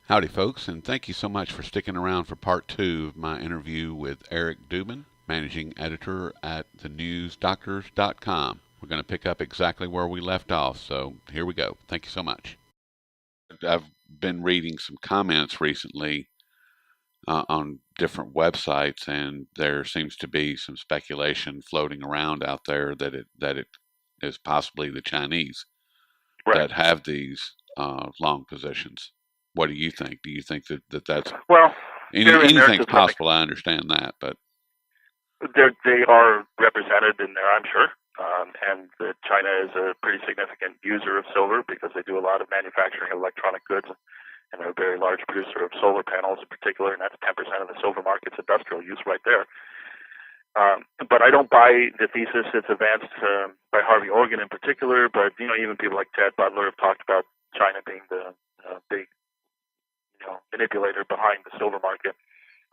Howdy, folks, and thank you so much for sticking around for part two of my interview with Eric Dubin, managing editor at thenewsdoctors.com. We're going to pick up exactly where we left off, so here we go. Thank you so much. I've been reading some comments recently on different websites, and there seems to be some speculation floating around out there that it is possibly the Chinese Right. that have these long positions. What do you think? Do you think that's Well, they're in there anything's to some possible? I understand that, but extent. They are represented in there, I'm sure. And China is a pretty significant user of silver because they do a lot of manufacturing of electronic goods, and they're a very large producer of solar panels in particular, and that's 10% of the silver market's industrial use right there. But I don't buy the thesis that's advanced by Harvey Organ in particular, but even people like Ted Butler have talked about China being the big manipulator behind the silver market.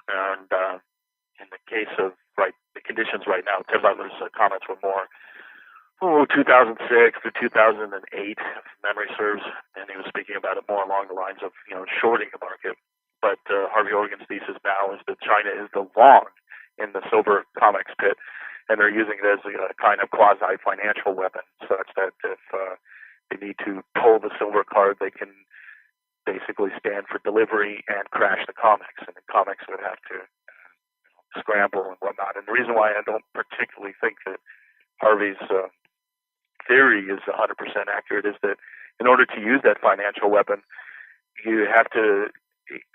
And in the case of the conditions right now, Ted Butler's comments were more 2006 to 2008, if memory serves, and he was speaking about it more along the lines of shorting the market. But Harvey Organ's thesis now is that China is the long in the silver comics pit, and they're using it as a kind of quasi financial weapon, such that if they need to pull the silver card, they can basically stand for delivery and crash the comics, and the comics would have to scramble and whatnot. And the reason why I don't particularly think that Harvey's theory is 100% accurate is that in order to use that financial weapon, you have to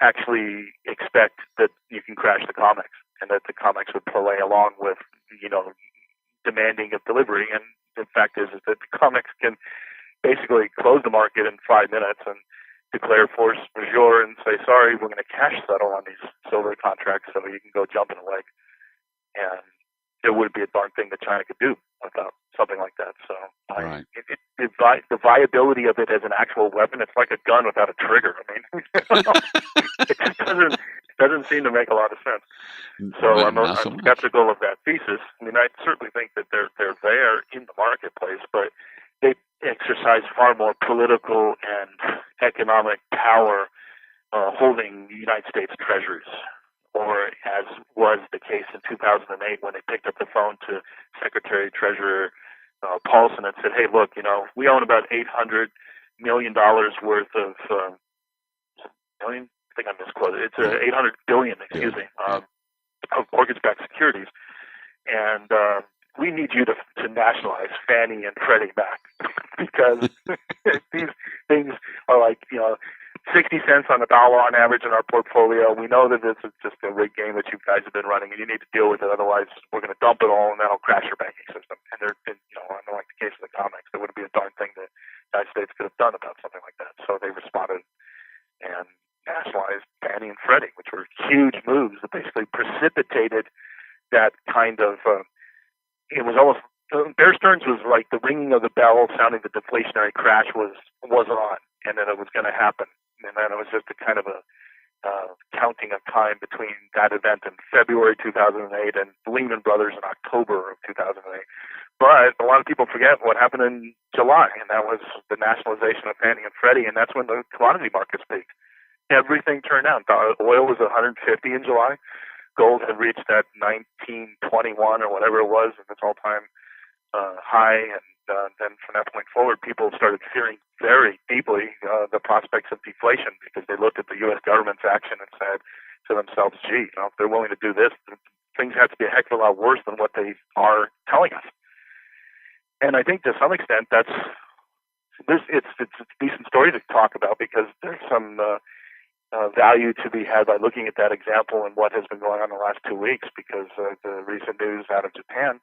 actually expect that you can crash the comics and that the comics would play along with, demanding of delivery. And the fact is that the comics can basically close the market in 5 minutes and declare force majeure and say, sorry, we're going to cash settle on these silver contracts so you can go jump in a lake. And it would be a darn thing that China could do without something like that. So right. the viability of it as an actual weapon, it's like a gun without a trigger. I mean, it just doesn't seem to make a lot of sense. So I'm So skeptical of that thesis. I mean, I certainly think that they're there in the marketplace, but they exercise far more political and economic power holding the United States treasuries, or as was the case in 2008 when they picked up the phone to Secretary Treasurer Paulson and said, hey, look, we own about $800 million worth of million. I think I misquoted. It's 800 billion, excuse me, of mortgage-backed securities, and we need you to nationalize Fannie and Freddie Mac because these things are like 60 cents on the dollar on average in our portfolio. We know that this is just a rigged game that you guys have been running, and you need to deal with it. Otherwise, we're going to dump it all, and that'll crash your banking system. And unlike the case of the comics, there wouldn't be a darn thing that the United States could have done about something like that. So they responded and nationalized Fannie and Freddie, which were huge moves that basically precipitated that kind of. It was almost Bear Stearns was like the ringing of the bell, sounding the deflationary crash was on, and that it was going to happen. And then it was just a kind of a counting of time between that event in February 2008 and Lehman Brothers in October of 2008. But a lot of people forget what happened in July, and that was the nationalization of Fannie and Freddie, and that's when the commodity markets peaked. Everything turned down. Oil was 150 in July. Gold had reached that 1921 or whatever it was in its all-time high, and then from that point forward, people started fearing very deeply the prospects of deflation because they looked at the U.S. government's action and said to themselves, gee, if they're willing to do this, things have to be a heck of a lot worse than what they are telling us. And I think to some extent it's a decent story to talk about because there's some value to be had by looking at that example and what has been going on in the last 2 weeks because the recent news out of Japan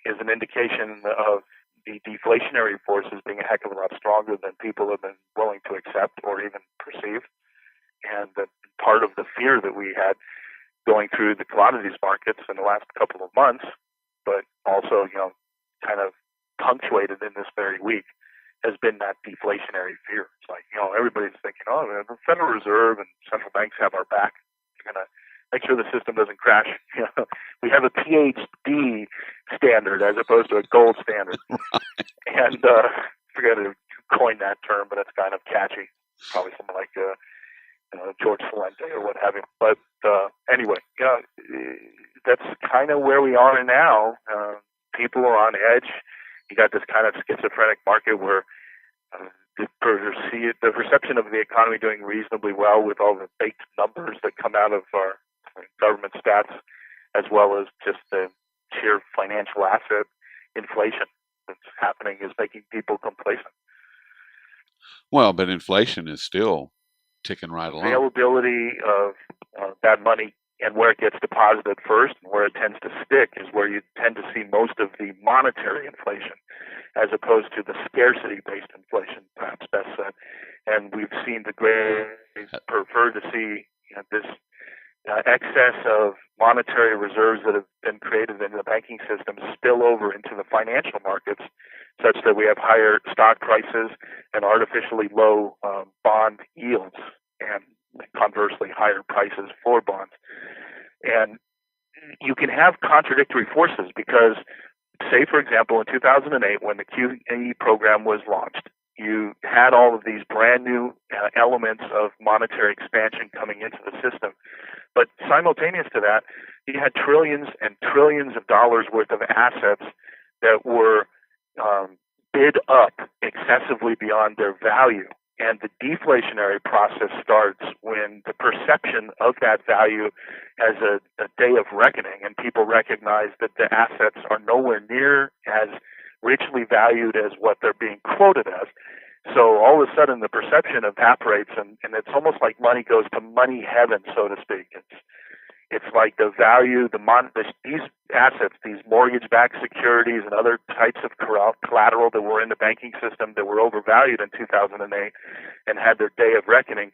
is an indication of the deflationary forces being a heck of a lot stronger than people have been willing to accept or even perceive. And that part of the fear that we had going through the commodities markets in the last couple of months, but also, kind of punctuated in this very week, has been that deflationary fear. It's like, everybody's thinking, the Federal Reserve and central banks have our back. They're going to make sure the system doesn't crash. We have a PhD standard as opposed to a gold standard. And I forget to coin that term, but it's kind of catchy. probably someone like George Salente or what have you. But anyway, that's kind of where we are now. People are on edge. You got this kind of schizophrenic market where the perception of the economy doing reasonably well with all the baked numbers that come out of our government stats, as well as just the sheer financial asset inflation that's happening, is making people complacent. Well, but inflation is still ticking right along. Availability of that money and where it gets deposited first and where it tends to stick is where you tend to see most of the monetary inflation, as opposed to the scarcity-based inflation, perhaps best said. And we've seen prefer to see this excess of monetary reserves that have been created in the banking system spill over into the financial markets, such that we have higher stock prices and artificially low bond yields, and conversely higher prices for bonds. And you can have contradictory forces because, say, for example, in 2008, when the QE program was launched, you had all of these brand new elements of monetary expansion coming into the system. But simultaneous to that, you had trillions and trillions of dollars worth of assets that were bid up excessively beyond their value. And the deflationary process starts when the perception of that value has a day of reckoning, and people recognize that the assets are nowhere near as richly valued as what they're being quoted as. So all of a sudden the perception evaporates, and it's almost like money goes to money heaven, so to speak. It's like the value, these assets, these mortgage-backed securities and other types of collateral that were in the banking system that were overvalued in 2008 and had their day of reckoning,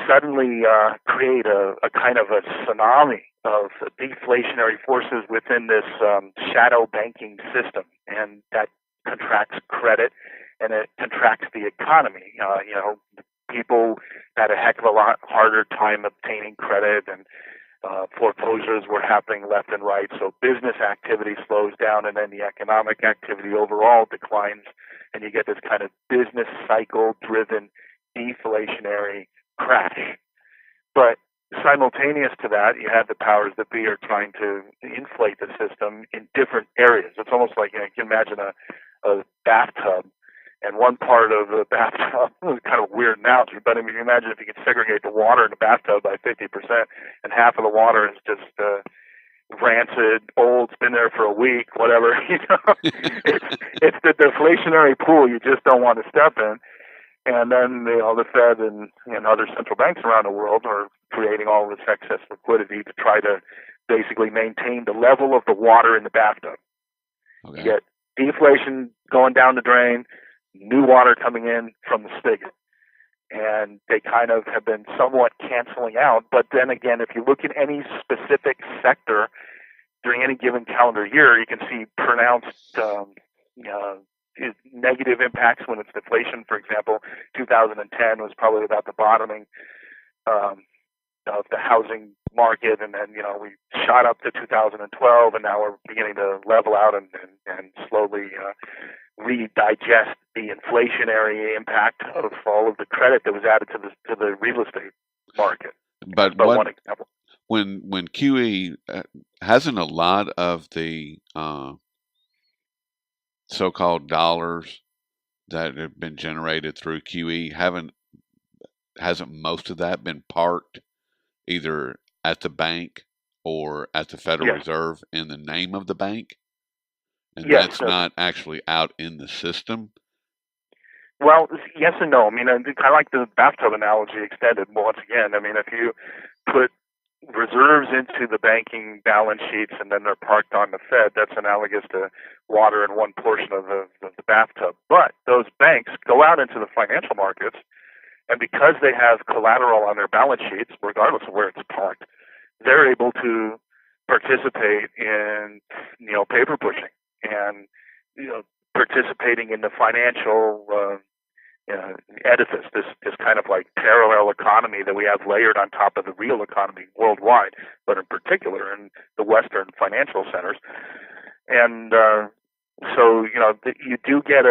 suddenly create a kind of a tsunami of deflationary forces within this shadow banking system, and that contracts credit and it contracts the economy. People had a heck of a lot harder time obtaining credit, and foreclosures were happening left and right. So business activity slows down, and then the economic activity overall declines, and you get this kind of business cycle-driven deflationary crash. But simultaneous to that, you have the powers that be are trying to inflate the system in different areas. It's almost like you can imagine a bathtub, and one part of the bathtub is kind of a weird analogy, but I mean, imagine if you could segregate the water in the bathtub by 50%, and half of the water is just rancid, old, it's been there for a week, whatever. It's the deflationary pool you just don't want to step in. And then the Fed and other central banks around the world are creating all this excess liquidity to try to basically maintain the level of the water in the bathtub. Okay. You get deflation going down the drain, new water coming in from the spigot. And they kind of have been somewhat canceling out. But then again, if you look at any specific sector during any given calendar year, you can see pronounced negative impacts when it's deflation. For example, 2010 was probably about the bottoming of the housing market, and then we shot up to 2012, and now we're beginning to level out and slowly redigest the inflationary impact of all of the credit that was added to the real estate market. But one example. When QE hasn't a lot of the so-called dollars that have been generated through QE, hasn't most of that been parked either at the bank or at the Federal Reserve in the name of the bank? And that's not actually out in the system? Well, yes and no. I mean, I like the bathtub analogy extended once again. I mean, if you put reserves into the banking balance sheets and then they're parked on the Fed, that's analogous to water in one portion of the bathtub. But those banks go out into the financial markets, and because they have collateral on their balance sheets, regardless of where it's parked, they're able to participate in paper pushing and participating in the financial edifice, this kind of like parallel economy that we have layered on top of the real economy worldwide, but in particular in the Western financial centers. And so you do get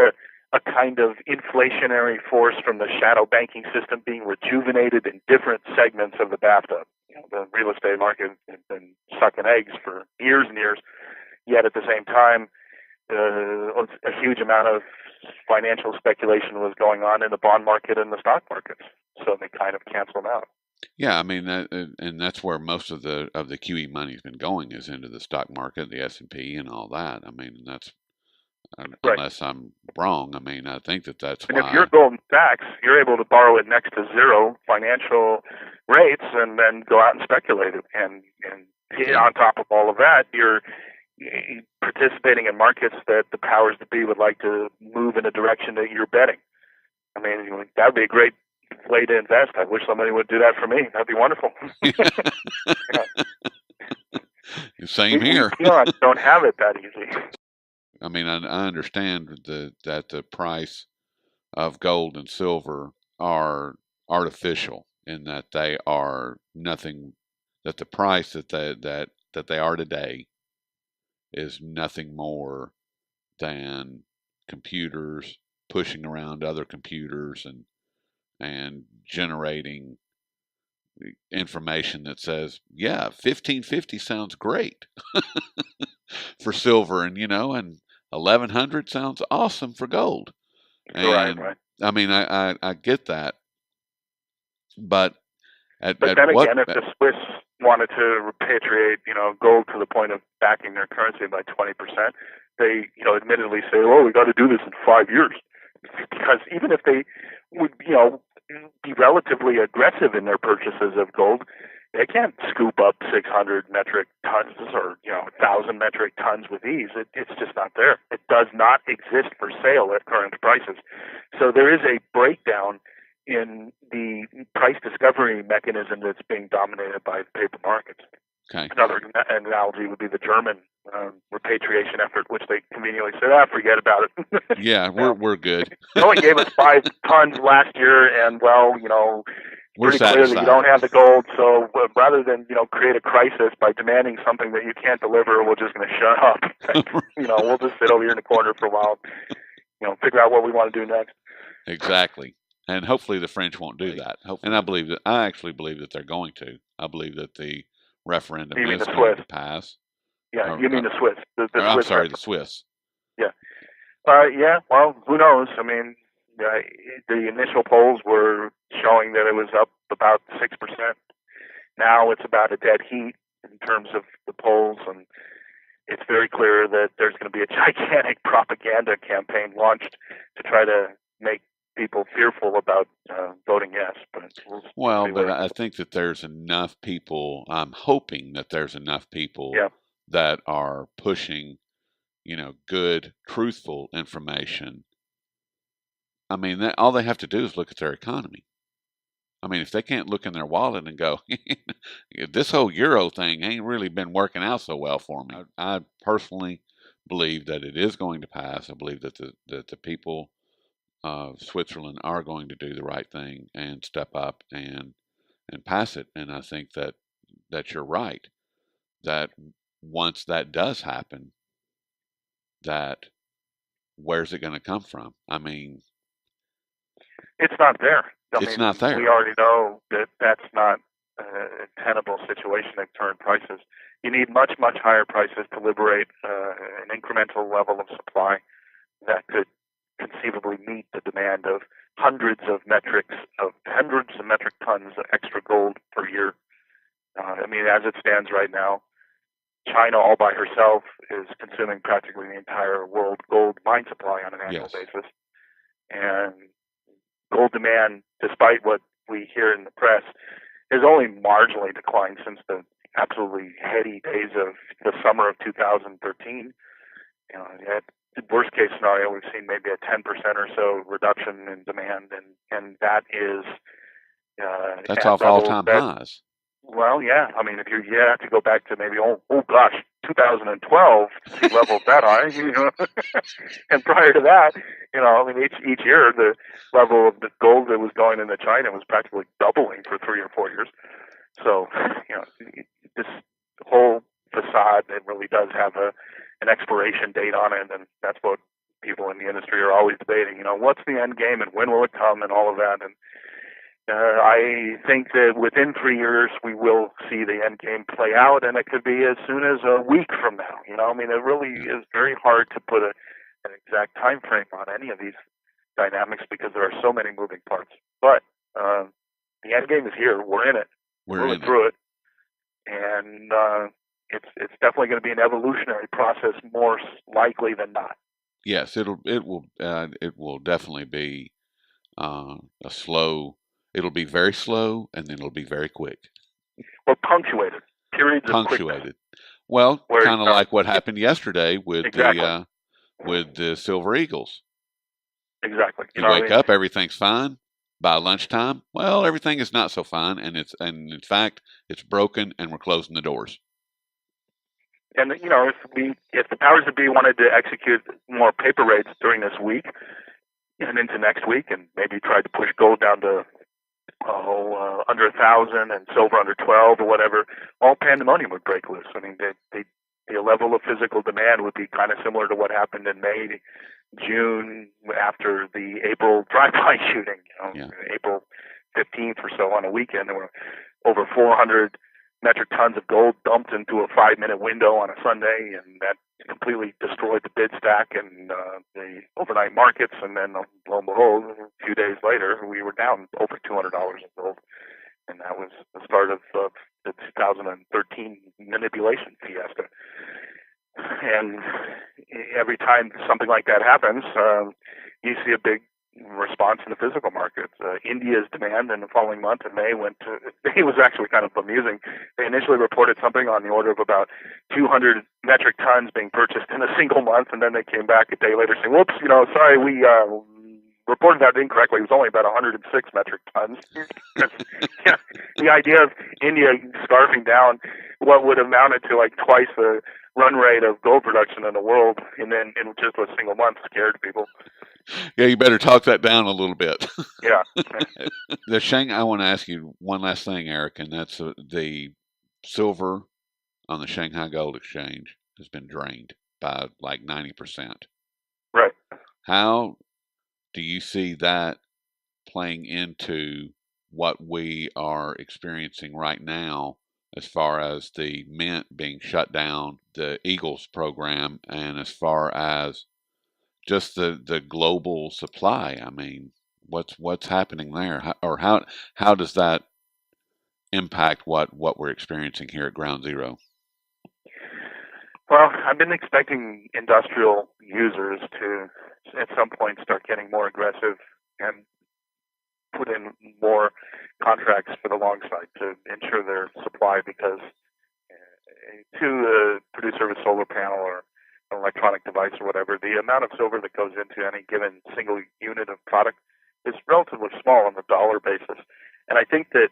a kind of inflationary force from the shadow banking system being rejuvenated in different segments of the bathtub. The real estate market has been sucking eggs for years and years, yet at the same time, a huge amount of financial speculation was going on in the bond market and the stock markets. So they kind of canceled out. Yeah, I mean and that's where most of the QE money's been going, is into the stock market, the S&P, and all that. I mean, that's Right. unless I'm wrong. I mean, I think that's And if you're why. Goldman Sachs, you're able to borrow at next to zero financial rates and then go out and speculate it. And Okay. on top of all of that, you're participating in markets that the powers that be would like to move in a direction that you're betting. I mean, that would be a great way to invest. I wish somebody would do that for me. That'd be wonderful. Same here. We don't have it that easy. I mean, I understand that the price of gold and silver are artificial, in that they are nothing, that the price that they are today is nothing more than computers pushing around other computers and generating information that says, yeah, 1550 sounds great for silver, and 1100 sounds awesome for gold. Right, And right. I mean, I get that, but But at then what? again, if the Swiss wanted to repatriate, gold to the point of backing their currency by 20%, they, admittedly say, "Oh, we got to do this in 5 years," because even if they would, be relatively aggressive in their purchases of gold, they can't scoop up 600 metric tons or 1,000 metric tons with ease. It's just not there. It does not exist for sale at current prices. So there is a breakdown in the price discovery mechanism that's being dominated by the paper markets. Okay. Another analogy would be the German repatriation effort, which they conveniently said, forget about it. Yeah, we're good. They only gave us 5 tons last year, and We're pretty clear that you satisfied. don't have the gold. So rather than create a crisis by demanding something that you can't deliver, we're just going to shut up. We'll just sit over here in the corner for a while. Figure out what we want to do next. Exactly. And hopefully the French won't do that. And I actually believe that they're going to. I believe that the referendum You mean is the going Swiss? to pass. Yeah, you mean the Swiss? The I'm Swiss sorry, referendum. the Swiss. Yeah. Yeah. Well, who knows? I mean, the initial polls were showing that it was up about 6%. Now it's about a dead heat in terms of the polls, and it's very clear that there's going to be a gigantic propaganda campaign launched to try to make people fearful about voting yes. But I think that there's enough people. I'm hoping that there's enough people that are pushing, good, truthful information. I mean, all they have to do is look at their economy. I mean, if they can't look in their wallet and go, this whole euro thing ain't really been working out so well for me. I personally believe that it is going to pass. I believe that the people of Switzerland are going to do the right thing and step up and pass it. And I think that you're right. That once that does happen, that where's it going to come from? I mean, it's not there. It's not there. We already know that that's not a tenable situation at current prices. You need much, much higher prices to liberate an incremental level of supply that could conceivably meet the demand of hundreds of metric tons of extra gold per year. As it stands right now, China all by herself is consuming practically the entire world gold mine supply on an annual basis. And gold demand, despite what we hear in the press, has only marginally declined since the absolutely heady days of the summer of 2013. At the worst case scenario, we've seen maybe a 10% or so reduction in demand, and that is that's off all-time highs. Well, yeah. If you have to go back to maybe 2012 to see levels that high, and prior to that, each year the level of the gold that was going into China was practically doubling for 3 or 4 years. So, this whole facade, it really does have an expiration date on it, and that's what people in the industry are always debating, what's the end game and when will it come and all of that. And I think that within 3 years we will see the end game play out, and it could be as soon as a week from now. I mean, it really is very hard to put an exact time frame on any of these dynamics because there are so many moving parts. But the end game is here. We're in it. We're in through it, and it's definitely going to be an evolutionary process, more likely than not. Yes, it will definitely be a slow. It'll be very slow, and then it'll be very quick. Well, punctuated periods of punctuated. Well, kind of like what happened yesterday with exactly. the Silver Eagles. Exactly. You wake up, everything's fine. By lunchtime, well, everything is not so fine, and in fact it's broken, and we're closing the doors. And if the powers that be wanted to execute more paper rates during this week and into next week, and maybe try to push gold down to under 1,000 and silver under 12 or whatever, all pandemonium would break loose. I mean, the level of physical demand would be kind of similar to what happened in May, June after the April drive-by shooting. April 15th or so on a weekend, there were over 400 metric tons of gold dumped into a 5-minute window on a Sunday, and that completely destroyed the bid stack and the overnight markets. And then, lo and behold, a few days later, we were down over $200 in gold, and that was the start of the 2013 manipulation fiesta. And every time something like that happens, you see a big response in the physical markets. India's demand in the following month in May it was actually kind of amusing. They initially reported something on the order of about 200 metric tons being purchased in a single month, and then they came back a day later saying, whoops, sorry, we reported that incorrectly. It was only about 106 metric tons. The idea of India scarfing down what would have amounted to like twice the run rate of gold production in the world, and then in just a single month scared people. Yeah, you better talk that down a little bit. Yeah. I want to ask you one last thing, Eric, and that's the silver on the Shanghai Gold Exchange has been drained by like 90%. Right. How do you see that playing into what we are experiencing right now as far as the Mint being shut down, the Eagles program, and as far as just the global supply? I mean, what's happening there, how does that impact what we're experiencing here at Ground Zero? Well, I've been expecting industrial users to, at some point, start getting more aggressive and put in more contracts for the long side to ensure their supply, because to the producer of a solar panel or an electronic device or whatever, the amount of silver that goes into any given single unit of product is relatively small on the dollar basis. And I think that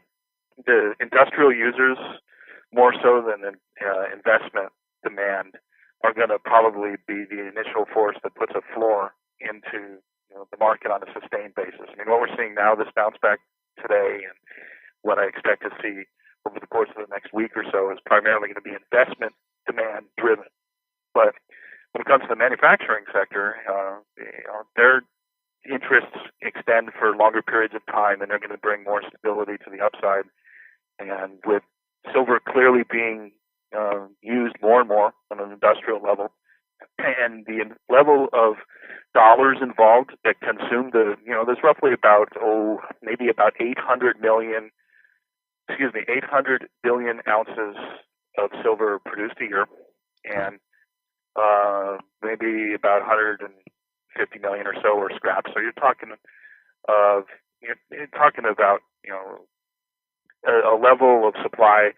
the industrial users, more so than investment demand, are going to probably be the initial force that puts a floor into the market on a sustained basis. I mean, what we're seeing now, this bounce back today, and what I expect to see over the course of the next week or so, is primarily going to be investment demand driven. But when it comes to the manufacturing sector, their interests extend for longer periods of time, and they're going to bring more stability to the upside. And with silver clearly being used more and more on an industrial level, and the level of dollars involved that consume there's roughly about maybe about 800 billion ounces of silver produced a year, and maybe about 150 million or so are scrap. So you're talking about a level of supply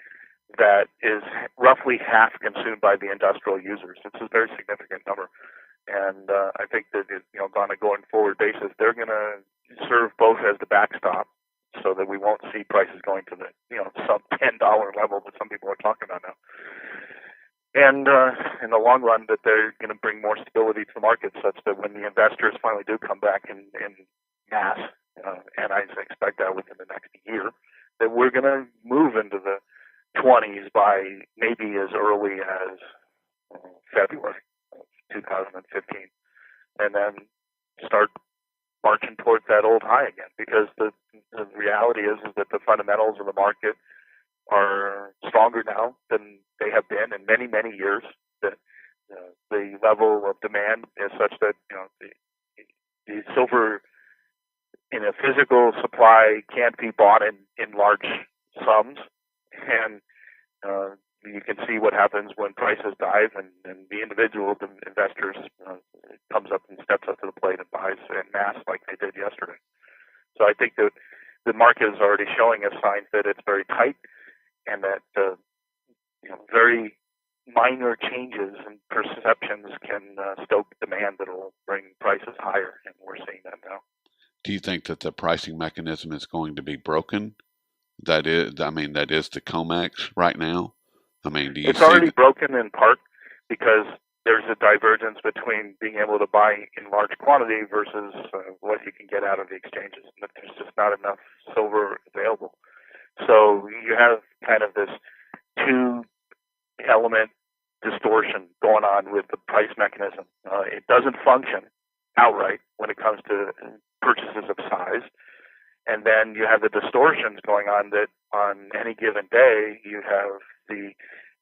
that is roughly half consumed by the industrial users. It's a very significant number, and I think that on a going forward basis, they're going to serve both as the backstop, so that we won't see prices going to the sub $10 level that some people are talking about now. And in the long run, that they're going to bring more stability to the market, such that when the investors finally do come back in mass, and I expect that within the next year, that we're going to move into the 20s by maybe as early as February of 2015. And then fundamentals of the market are stronger now than they have been in many, many years. The level of demand is such that the silver in a physical supply can't be bought in large sums, and you can see what happens when prices dive, and the individual investors comes up and steps up to the plate and buys en masse like they did yesterday. So I think that the market is already showing us signs that it's very tight, and that very minor changes in perceptions can stoke demand that will bring prices higher, and we're seeing that now. Do you think that the pricing mechanism is going to be broken? That is the COMEX right now. I mean, do you it's see already broken in part because there's a divergence between being able to buy in large quantity versus what you can get out of the exchanges. There's just not enough silver available. So you have kind of this two-element distortion going on with the price mechanism. It doesn't function outright when it comes to purchases of size. And then you have the distortions going on that on any given day, you have the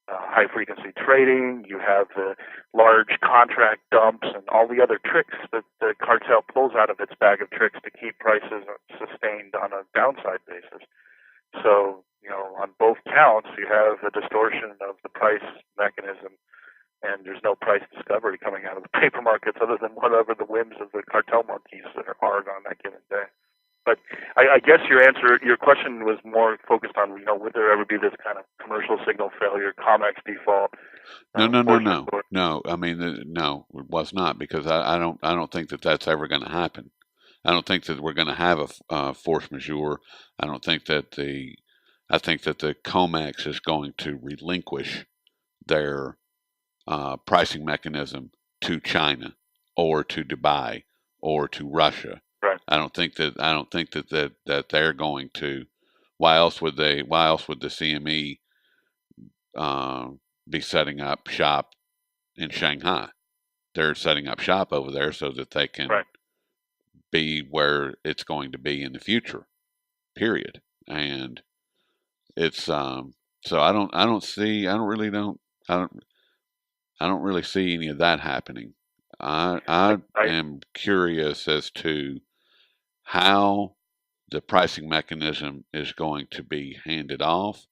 high frequency trading, you have the large contract dumps, and all the other tricks that the cartel pulls out of its bag of tricks to keep prices sustained on a downside basis. So, on both counts, you have a distortion of the price mechanism, and there's no price discovery coming out of the paper markets other than whatever the whims of the cartel monkeys are on that given day. But I guess your question was more focused on, would there ever be this kind of commercial signal failure, COMEX default? No. I mean, no, it was not, because I don't think that that's ever going to happen. I don't think that we're going to have a force majeure. I think that the COMEX is going to relinquish their pricing mechanism to China or to Dubai or to Russia. Right. I don't think that they're going to. Why else would the CME be setting up shop in Shanghai? They're setting up shop over there so that they can be where it's going to be in the future. Period. And it's so I don't really see any of that happening. I am curious as to how the pricing mechanism is going to be handed off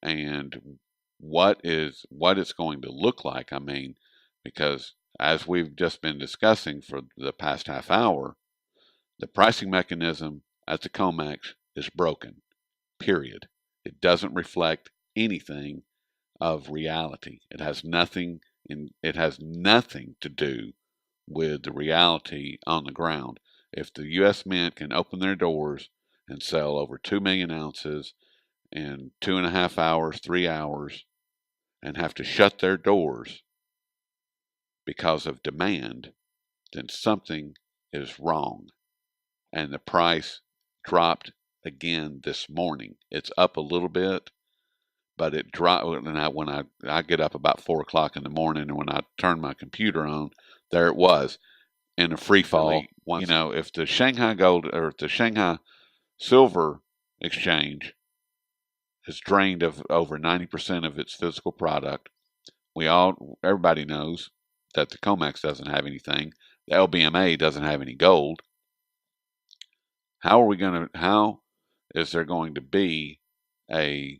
and what it's going to look like. I mean, because as we've just been discussing for the past half hour, the pricing mechanism at the COMEX is broken. Period. It doesn't reflect anything of reality. It has nothing to do with the reality on the ground. If the U.S. Mint can open their doors and sell over 2 million ounces in 2.5 hours, 3 hours, and have to shut their doors because of demand, then something is wrong. And the price dropped again this morning. It's up a little bit, but it dropped. And when I get up about 4 o'clock in the morning, and when I turn my computer on, there it was in a free fall. If the Shanghai Gold or the Shanghai Silver Exchange is drained of over 90% of its physical product, everybody knows that the COMEX doesn't have anything. The LBMA doesn't have any gold. How is there going to be a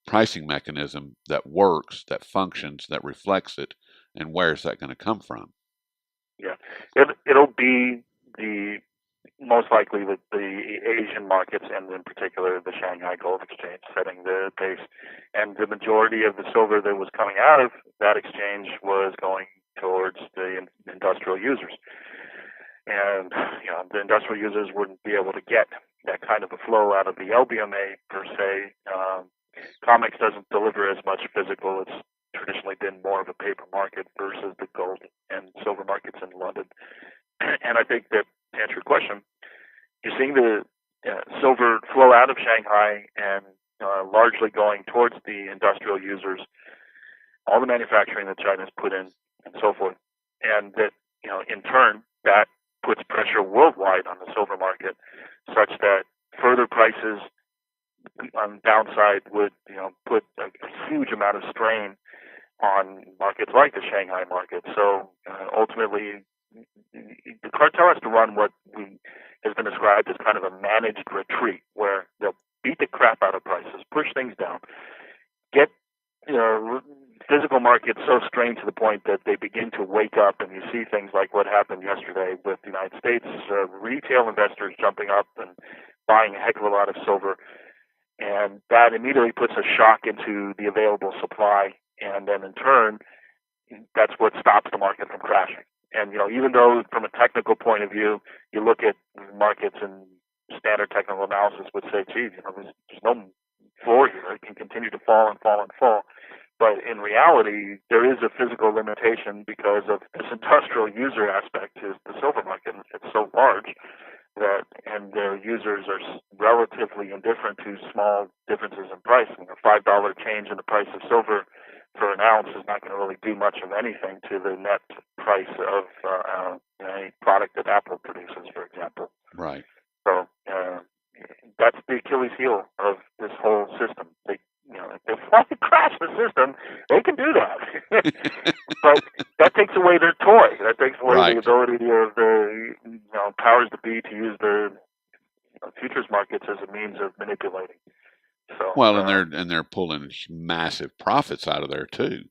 pricing mechanism that works, that functions, that reflects it, and where is that going to come from? Yeah, it'll be most likely the Asian markets, and in particular the Shanghai Gold Exchange, setting the pace. And the majority of the silver that was coming out of that exchange was going towards the industrial users. And the industrial users wouldn't be able to get that kind of a flow out of the LBMA per se. COMEX doesn't deliver as much physical. It's traditionally been more of a paper market versus the gold and silver markets in London. And I think that, to answer your question, you're seeing the silver flow out of Shanghai and largely going towards the industrial users, all the manufacturing that China's put in and so forth. And that, in turn, that puts pressure worldwide on the silver market such that further prices on downside would put a huge amount of strain on markets like the Shanghai market. So ultimately, the cartel has to run what has been described as kind of a managed retreat, where they'll beat the crap out of prices, push things down, get physical markets so strained to the point that they begin to wake up, and you see things like what happened yesterday with the United States retail investors jumping up and buying a heck of a lot of silver, and that immediately puts a shock into the available supply, and then in turn, that's what stops the market from crashing. And even though from a technical point of view, you look at markets and standard technical analysis would say, geez, there's no floor here. It can continue to fall and fall and fall. But in reality, there is a physical limitation because of this industrial user aspect to the silver market. It's so large that, and their users are relatively indifferent to small differences in price. A $5 change in the price of silver for an ounce is not going to really do much of anything to the net price of any product that Apple produces, for example. Right. So that's the Achilles heel of this whole system. If they want to crash the system, they can do that. But that takes away their toy. That takes away the ability of the powers that be to use the futures markets as a means of manipulating. So, well, and they're pulling massive profits out of there too.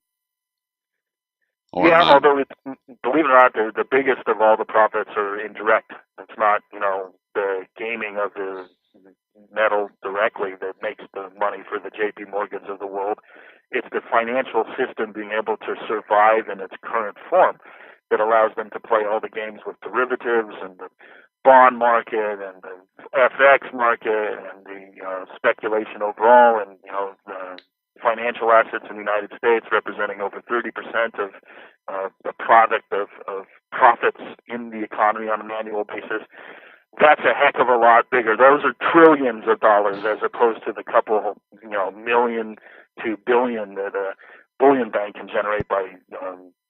Although believe it or not, the biggest of all the profits are indirect. It's not the gaming of the metal directly that makes the money for the J.P. Morgans of the world. It's the financial system being able to survive in its current form that allows them to play all the games with derivatives and the bond market and the FX market and the speculation overall, and the financial assets in the United States representing over 30% of the product of profits in the economy on an annual basis. That's a heck of a lot bigger. Those are trillions of dollars as opposed to the couple, million to billion that a bullion bank can generate by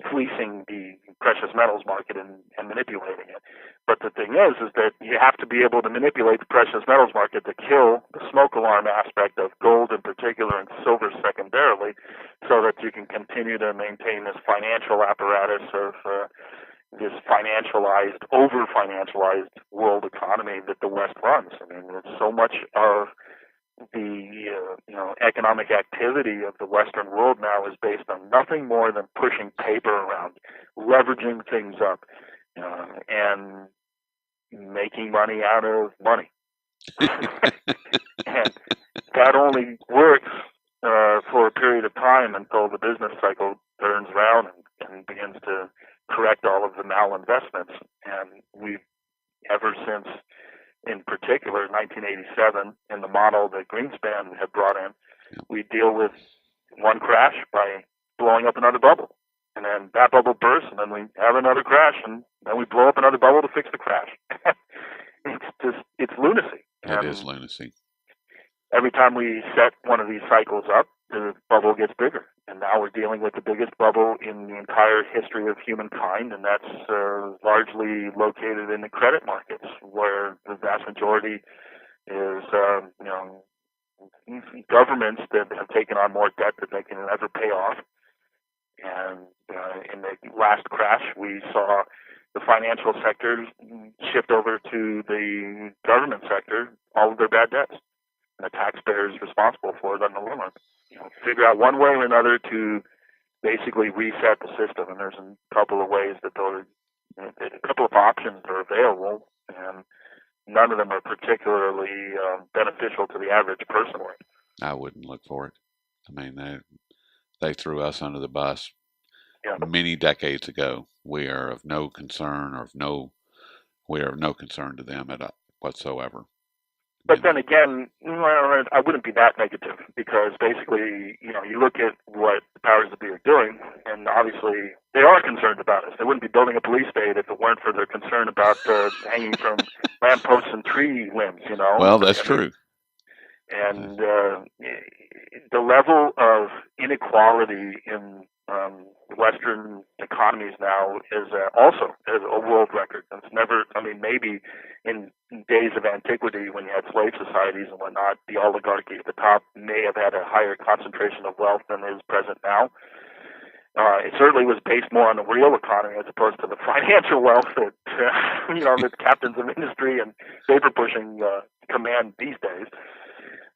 fleecing the precious metals market and manipulating it. But the thing is that you have to be able to manipulate the precious metals market to kill the smoke alarm aspect of gold in particular and silver secondarily, so that you can continue to maintain this financial apparatus of this financialized, over-financialized world economy that the West runs. I mean, so much of the economic activity of the Western world now is based on nothing more than pushing paper around, leveraging things up, and making money out of money. And that only works for a period of time until the business cycle turns around and begins to correct all of the malinvestments. And we've, ever since, in particular, 1987, in the model that Greenspan had brought in, we deal with one crash by blowing up another bubble. And then that bubble bursts, and then we have another crash, and then we blow up another bubble to fix the crash. It's lunacy. It is lunacy. Every time we set one of these cycles up, the bubble gets bigger. And now we're dealing with the biggest bubble in the entire history of humankind, and that's largely located in the credit markets, where the vast majority is, governments that have taken on more debt than they can ever pay off. And in the last crash, we saw the financial sector shift over to the government sector all of their bad debts. And the taxpayer is responsible for it on the long run. Figure out one way or another to basically reset the system. And there's a couple of ways that a couple of options are available, and none of them are particularly beneficial to the average person. I wouldn't look for it. I mean, they threw us under the bus many decades ago. We are of no concern, we are of no concern to them whatsoever. But then again, I wouldn't be that negative, because basically, you look at what the powers that be are doing, and obviously they are concerned about us. They wouldn't be building a police state if it weren't for their concern about hanging from lampposts and tree limbs, Well, that's true. And the level of inequality in Western economies now is also is a world record. It's never, I mean, maybe in days of antiquity when you had slave societies and whatnot, the oligarchy at the top may have had a higher concentration of wealth than is present now. It certainly was based more on the real economy as opposed to the financial wealth that that captains of industry and paper pushing command these days.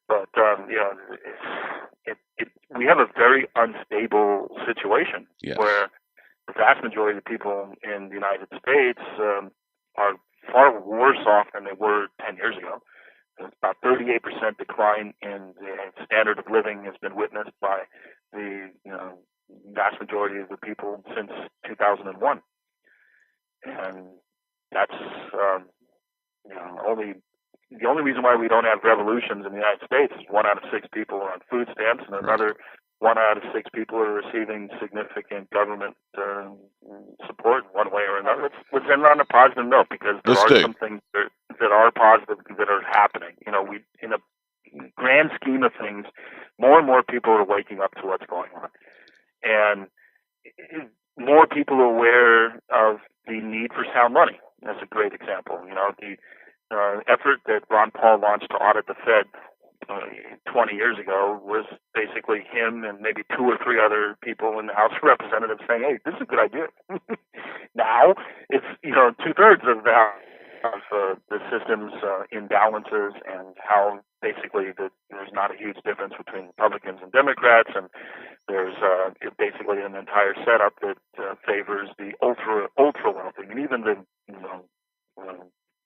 But we have a very unstable situation where the vast majority of the people in the United States are far worse off than they were 10 years ago. About 38% decline in the standard of living has been witnessed by the vast majority of the people since 2001, and that's the only reason why we don't have revolutions in the United States is 1 out of 6 people are on food stamps, and another 1 out of 6 people are receiving significant government support in one way or another. Let's end on a positive note, because there are some things that are positive that are happening. We, in a grand scheme of things, more and more people are waking up to what's going on, and more people are aware of the need for sound money. That's a great example. The effort that Ron Paul launched to audit the Fed 20 years ago was basically him and maybe 2 or 3 other people in the House of Representatives saying, "Hey, this is a good idea." Now it's 2/3 of the system's imbalances, and how basically there's not a huge difference between Republicans and Democrats, and there's basically an entire setup that favors the ultra wealthy, and even the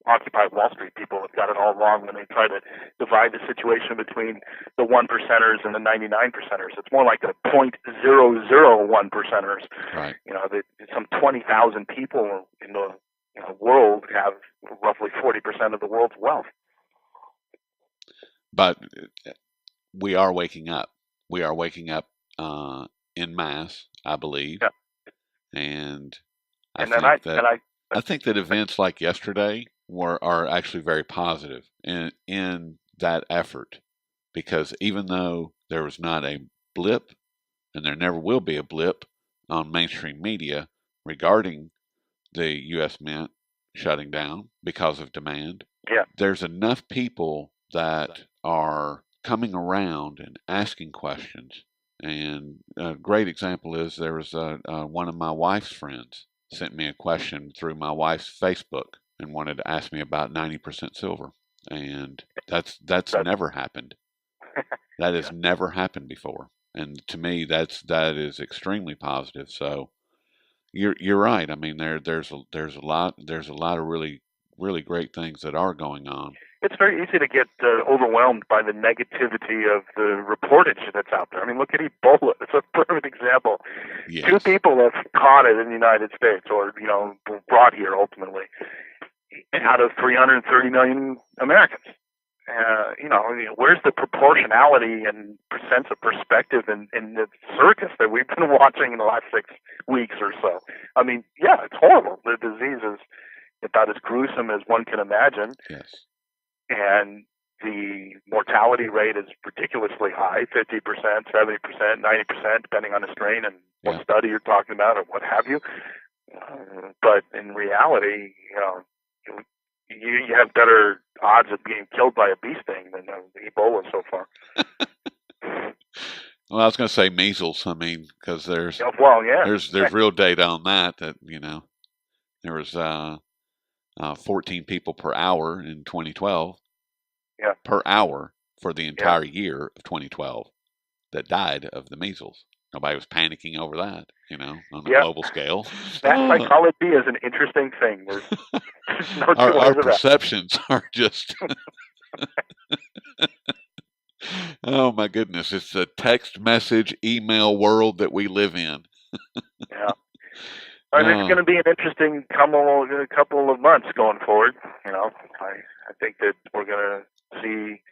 Occupy Wall Street people have got it all wrong when they try to divide the situation between the 1%ers and the 99%ers. It's more like the 0.001%ers. Right. Some 20,000 people in the world have roughly 40% of the world's wealth. But we are waking up. We are waking up en masse, I believe. Yeah. And I think that events like yesterday are actually very positive in that effort, because even though there was not a blip, and there never will be a blip on mainstream media regarding the U.S. Mint shutting down because of demand, there's enough people that are coming around and asking questions. And a great example is there was one of my wife's friends sent me a question through my wife's Facebook and wanted to ask me about 90% silver. And that's never happened. That has never happened before. And to me, that is extremely positive. So you're right. I mean, there's a lot of really great things that are going on. It's very easy to get overwhelmed by the negativity of the reportage that's out there. I mean, look at Ebola. It's a perfect example. Yes. 2 people have caught it in the United States, or brought here ultimately, out of 330 million Americans. Where's the proportionality and sense of perspective in the circus that we've been watching in the last 6 weeks or so? I mean, yeah, it's horrible. The disease is about as gruesome as one can imagine. Yes. And the mortality rate is ridiculously high, 50%, 70%, 90%, depending on the strain and what study you're talking about or what have you. But in reality, you have better odds of being killed by a bee sting than Ebola so far. Well, I was going to say measles. I mean, because there's real data on that there was 14 people per hour in 2012. Yeah. Per hour for the entire year of 2012 that died of the measles. Nobody was panicking over that, on a global scale. That psychology is an interesting thing. There's no our perceptions are just. Oh my goodness! It's a text message, email world that we live in. Yeah. It's going to be an interesting couple of months going forward. I think that we're going to see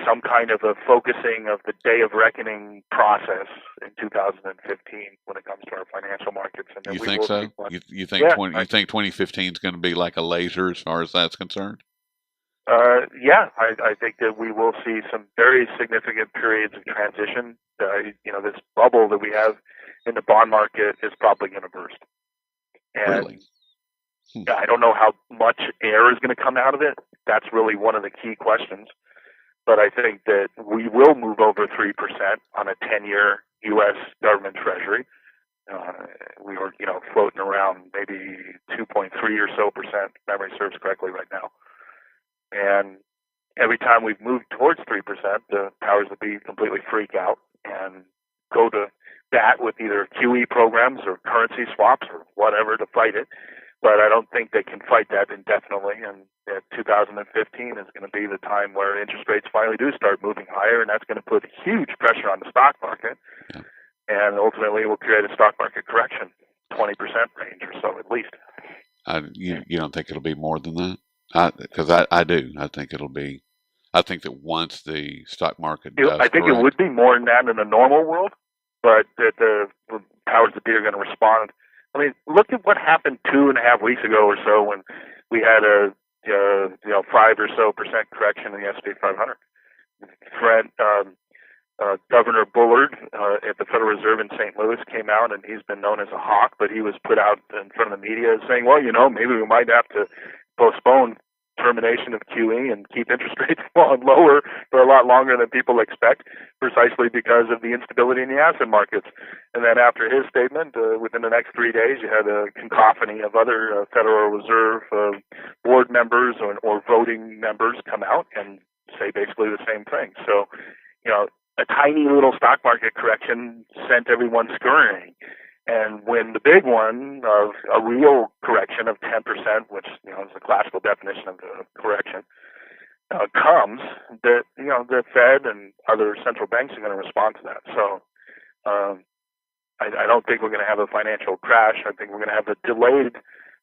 some kind of a focusing of the day of reckoning process in 2015 when it comes to our financial markets. And you think so? You think 2015 is going to be like a laser as far as that's concerned? I think that we will see some very significant periods of transition. This bubble that we have in the bond market is probably going to burst. And Really? I don't know how much air is going to come out of it. That's really one of the key questions. But I think that we will move over 3% on a 10-year U.S. government treasury. We were, floating around maybe 2.3 or so percent, if memory serves correctly right now. And every time we've moved towards 3%, the powers that be completely freak out and go to bat with either QE programs or currency swaps or whatever to fight it. But I don't think they can fight that indefinitely. And 2015 is going to be the time where interest rates finally do start moving higher, and that's going to put huge pressure on the stock market. Yeah. And ultimately, it will create a stock market correction, 20% range or so at least. You don't think it'll be more than that? Because I do. I think it'll be. I think that once the stock market does I think correct, it would be more than that in a normal world, but that the powers that be are going to respond. I mean, look at what happened 2.5 weeks ago or so when we had a 5 or so percent correction in the S&P 500. Governor Bullard at the Federal Reserve in St. Louis came out, and he's been known as a hawk, but he was put out in front of the media saying, well, maybe we might have to postpone termination of QE and keep interest rates falling lower for a lot longer than people expect, precisely because of the instability in the asset markets. And then after his statement, within the next 3 days, you had a cacophony of other Federal Reserve board members or voting members come out and say basically the same thing. So, a tiny little stock market correction sent everyone scurrying. And when the big one of a real correction of 10%, which is the classical definition of the correction, comes, the Fed and other central banks are going to respond to that. So I don't think we're going to have a financial crash. I think we're going to have a delayed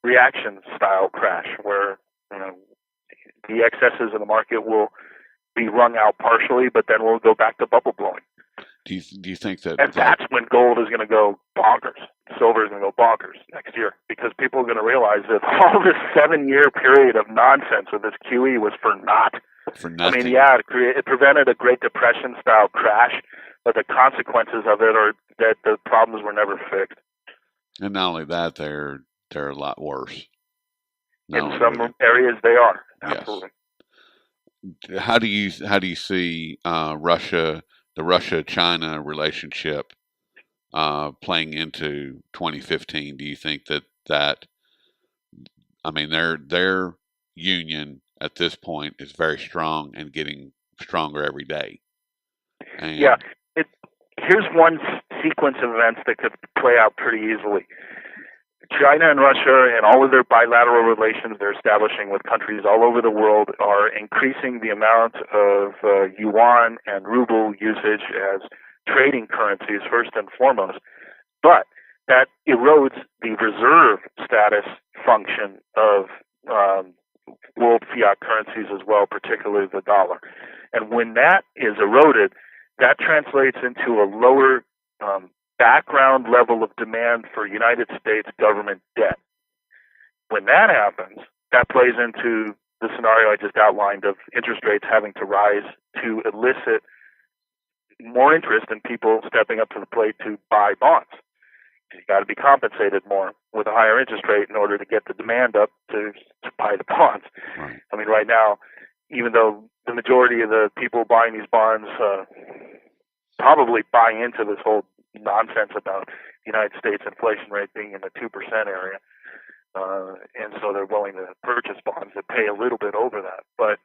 reaction style crash where the excesses in the market will be wrung out partially, but then we'll go back to bubble blowing. do you think that? And that's when gold is going to go bonkers. Silver is going to go bonkers next year because people are going to realize that all this 7-year period of nonsense with this QE was for naught. For nothing. I mean, yeah, it prevented a Great Depression style crash, but the consequences of it are that the problems were never fixed. And not only that, they're a lot worse. In some areas, they are absolutely. Yes. How do you see the Russia-China relationship playing into 2015? Do you think that I mean their union at this point is very strong and getting stronger every day? And yeah, here's one sequence of events that could play out pretty easily. China and Russia and all of their bilateral relations they're establishing with countries all over the world are increasing the amount of yuan and ruble usage as trading currencies first and foremost. But that erodes the reserve status function of world fiat currencies as well, particularly the dollar. And when that is eroded, that translates into a lower background level of demand for United States government debt. When that happens, that plays into the scenario I just outlined of interest rates having to rise to elicit more interest in people stepping up to the plate to buy bonds. You got to be compensated more with a higher interest rate in order to get the demand up to buy the bonds. Right. I mean, right now, even though the majority of the people buying these bonds probably buy into this whole nonsense about the United States inflation rate being in the 2% area, and so they're willing to purchase bonds that pay a little bit over that. But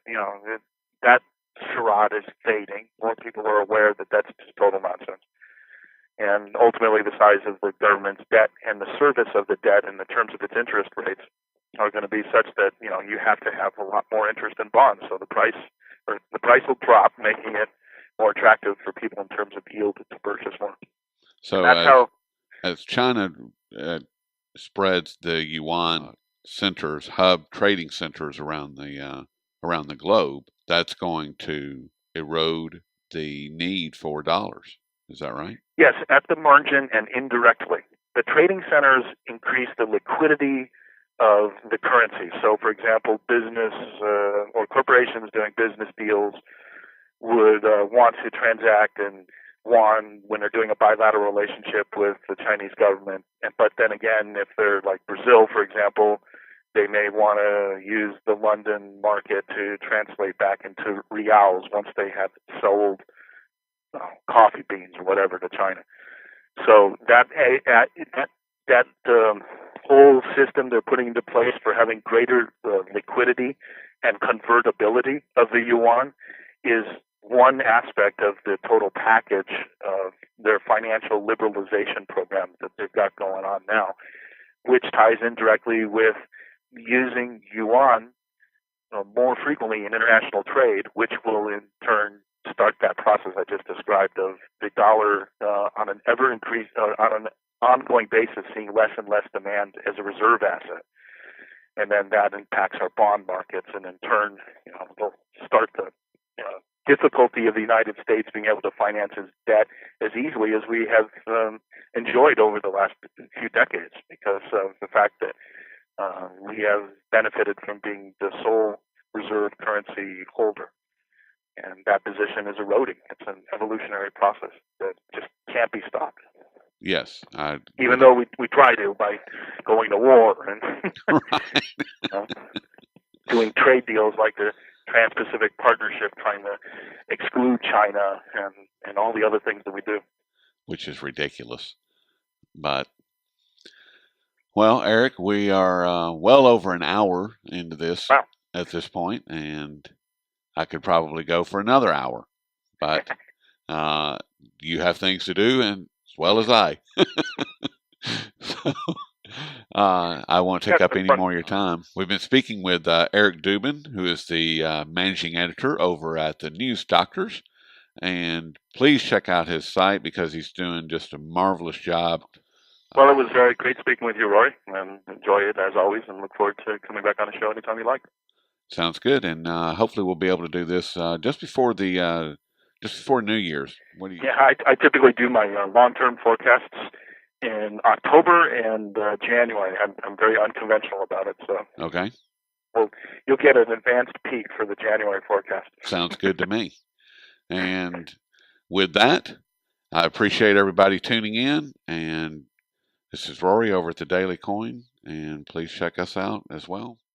that charade is fading. More people are aware that that's just total nonsense. And ultimately, the size of the government's debt and the service of the debt in the terms of its interest rates are going to be such that you have to have a lot more interest in bonds. So the price will drop, making it more attractive for people in terms of yield to purchase more. So as China spreads the yuan centers, hub trading centers around the globe, that's going to erode the need for dollars. Is that right? Yes, at the margin and indirectly. The trading centers increase the liquidity of the currency. So, for example, business or corporations doing business deals would want to transact in yuan when they're doing a bilateral relationship with the Chinese government. But then again, if they're like Brazil, for example, they may want to use the London market to translate back into reals once they have sold coffee beans or whatever to China. So that whole system they're putting into place for having greater liquidity and convertibility of the yuan is one aspect of the total package of their financial liberalization program that they've got going on now, which ties in directly with using yuan more frequently in international trade, which will in turn start that process I just described of the dollar on an ever increased on an ongoing basis seeing less and less demand as a reserve asset, and then that impacts our bond markets, and in turn, will start the difficulty of the United States being able to finance its debt as easily as we have enjoyed over the last few decades, because of the fact that we have benefited from being the sole reserve currency holder. And that position is eroding. It's an evolutionary process that just can't be stopped. Yes. Even though we try to by going to war and doing trade deals like the Trans-Pacific Partnership, trying to exclude China and all the other things that we do. Which is ridiculous. But, well, Eric, we are well over an hour into this at this point, and I could probably go for another hour. But you have things to do, and as well as I. So, I won't take up any more of your time. We've been speaking with Eric Dubin, who is the managing editor over at the News Doctors. And please check out his site because he's doing just a marvelous job. Well, it was very great speaking with you, Roy, and enjoy it as always, and look forward to coming back on the show anytime you like. Sounds good, and hopefully we'll be able to do this just before New Year's. What do you? Yeah, I typically do my long-term forecasts in October and January. I'm very unconventional about it, so. Okay. Well, you'll get an advanced peek for the January forecast. Sounds good to me. And with that, I appreciate everybody tuning in, and this is Rory over at the Daily Coin, and please check us out as well.